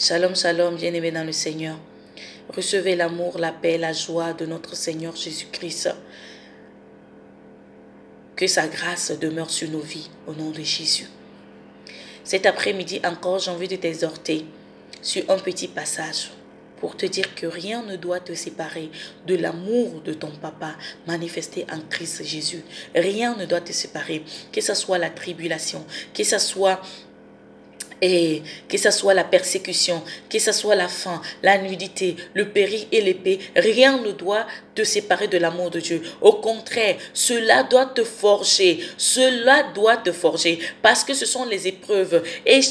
Shalom, shalom, bien-aimés dans le Seigneur. Recevez l'amour, la paix, la joie de notre Seigneur Jésus-Christ. Que sa grâce demeure sur nos vies, au nom de Jésus. Cet après-midi encore, j'ai envie de t'exhorter sur un petit passage pour te dire que rien ne doit te séparer de l'amour de ton papa manifesté en Christ Jésus. Rien ne doit te séparer, que ce soit la tribulation, que ce soit la persécution, que ce soit la faim, la nudité, le péril et l'épée, rien ne doit te séparer de l'amour de Dieu. Au contraire, cela doit te forger. Cela doit te forger parce que ce sont les épreuves et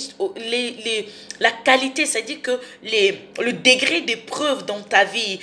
la qualité, c'est-à-dire que le degré d'épreuve dans ta vie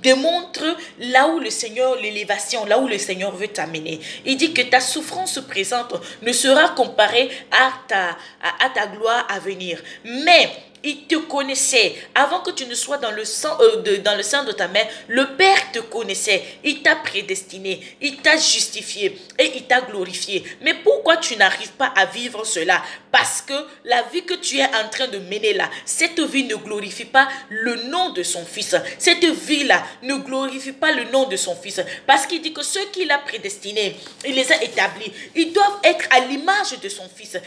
démontre là où le Seigneur, l'élévation, là où le Seigneur veut t'amener. Il dit que ta souffrance présente ne sera comparée à ta gloire à venir. Mais il te connaissait avant que tu ne sois dans le sein de ta mère. Le Père te connaissait. Il t'a prédestiné. Il t'a justifié et il t'a glorifié. Mais pourquoi tu n'arrives pas à vivre cela? Parce que la vie que tu es en train de mener là, cette vie ne glorifie pas le nom de son Fils. Cette vie-là ne glorifie pas le nom de son Fils. Parce qu'il dit que ceux qu'il a prédestinés, il les a établis. Ils doivent être à l'image de son Fils.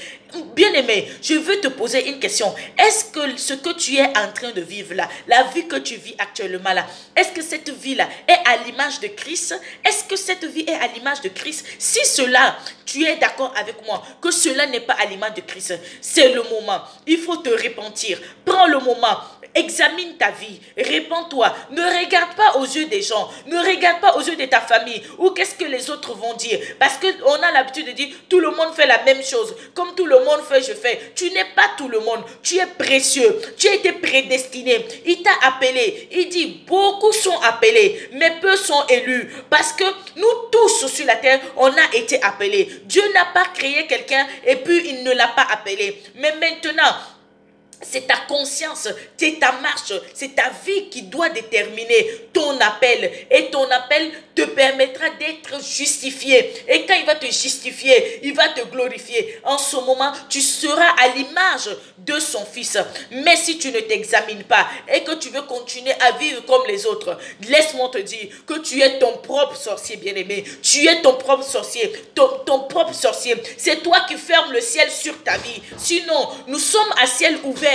Bien-aimé, je veux te poser une question. Est-ce que ce que tu es en train de vivre là, la vie que tu vis actuellement là, est-ce que cette vie-là est à l'image de Christ? Est-ce que cette vie est à l'image de Christ? Si cela, tu es d'accord avec moi que cela n'est pas à l'image de Christ, c'est le moment. Il faut te repentir. Prends le moment. Examine ta vie, répands-toi, ne regarde pas aux yeux des gens, ne regarde pas aux yeux de ta famille ou qu'est-ce que les autres vont dire, parce qu'on a l'habitude de dire tout le monde fait la même chose, comme tout le monde fait, je fais. Tu n'es pas tout le monde, tu es précieux, tu as été prédestiné, il t'a appelé, il dit beaucoup sont appelés, mais peu sont élus, parce que nous tous sur la terre, on a été appelés. Dieu n'a pas créé quelqu'un et puis il ne l'a pas appelé, mais maintenant, c'est ta conscience, c'est ta marche, c'est ta vie qui doit déterminer ton appel. Et ton appel te permettra d'être justifié. Et quand il va te justifier, il va te glorifier. En ce moment, tu seras à l'image de son Fils. Mais si tu ne t'examines pas et que tu veux continuer à vivre comme les autres, laisse-moi te dire que tu es ton propre sorcier bien-aimé. Tu es ton propre sorcier. Ton propre sorcier. C'est toi qui fermes le ciel sur ta vie. Sinon, nous sommes à ciel ouvert.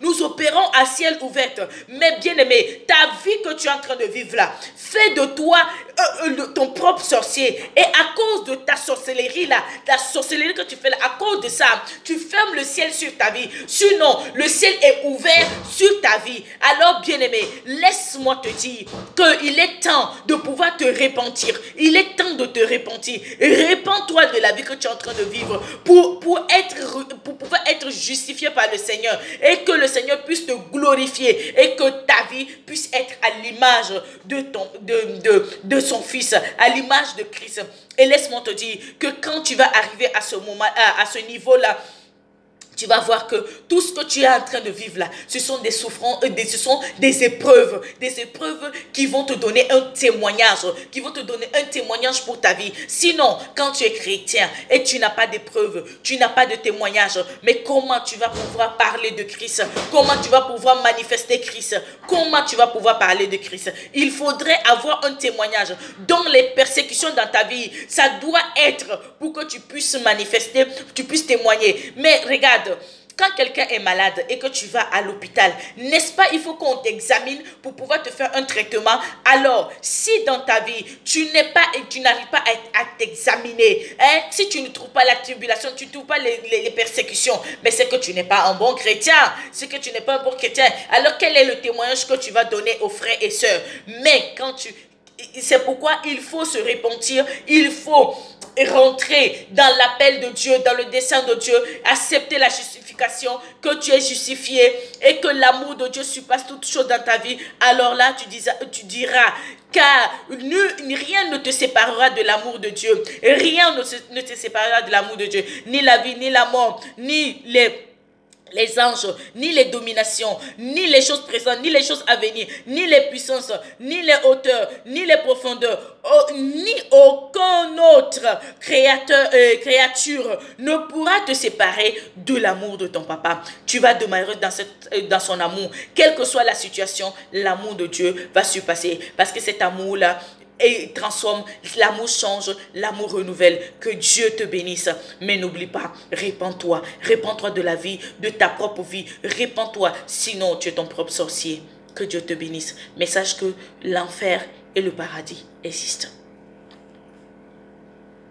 Nous opérons à ciel ouvert. Mais bien aimé, ta vie que tu es en train de vivre là, fais de toi ton propre sorcier. Et à cause de ta sorcellerie là, la sorcellerie que tu fais là, à cause de ça, tu fermes le ciel sur ta vie. Sinon, le ciel est ouvert sur ta vie. Alors bien aimé, laisse-moi te dire qu'il est temps de pouvoir te repentir. Il est temps de te repentir. Répands-toi de la vie que tu es en train de vivre pour pouvoir être justifié par le Seigneur. Et que le Seigneur puisse te glorifier et que ta vie puisse être à l'image de son Fils, à l'image de Christ. Et laisse-moi te dire que quand tu vas arriver à ce moment, à ce niveau-là, tu vas voir que tout ce que tu es en train de vivre là, ce sont des souffrances, ce sont des épreuves qui vont te donner un témoignage, pour ta vie. Sinon, quand tu es chrétien et tu n'as pas d'épreuves, tu n'as pas de témoignage, mais comment tu vas pouvoir parler de Christ? Comment tu vas pouvoir manifester Christ? Comment tu vas pouvoir parler de Christ? Il faudrait avoir un témoignage. Dans les persécutions dans ta vie, ça doit être pour que tu puisses manifester, tu puisses témoigner. Mais regarde, quand quelqu'un est malade et que tu vas à l'hôpital, n'est-ce pas, il faut qu'on t'examine pour pouvoir te faire un traitement. Alors, si dans ta vie, tu n'arrives pas à t'examiner, si tu ne trouves pas la tribulation, tu ne trouves pas les persécutions, mais c'est que tu n'es pas un bon chrétien. C'est que tu n'es pas un bon chrétien. Alors, quel est le témoignage que tu vas donner aux frères et sœurs? Mais c'est pourquoi il faut se repentir, il faut rentrer dans l'appel de Dieu, dans le dessein de Dieu, accepter la justification, que tu es justifié et que l'amour de Dieu surpasse toutes choses dans ta vie. Alors là, tu diras, car rien ne te séparera de l'amour de Dieu. Rien ne te séparera de l'amour de Dieu. Ni la vie, ni la mort, ni les anges, ni les dominations, ni les choses présentes, ni les choses à venir, ni les puissances, ni les hauteurs, ni les profondeurs, ni aucun autre créature ne pourra te séparer de l'amour de ton papa. Tu vas demeurer dans son amour. Quelle que soit la situation, l'amour de Dieu va surpasser. Parce que cet amour-là, et transforme, l'amour change, l'amour renouvelle. Que Dieu te bénisse. Mais n'oublie pas, répands-toi de la vie, de ta propre vie, répands-toi, sinon tu es ton propre sorcier. Que Dieu te bénisse. Mais sache que l'enfer et le paradis existent.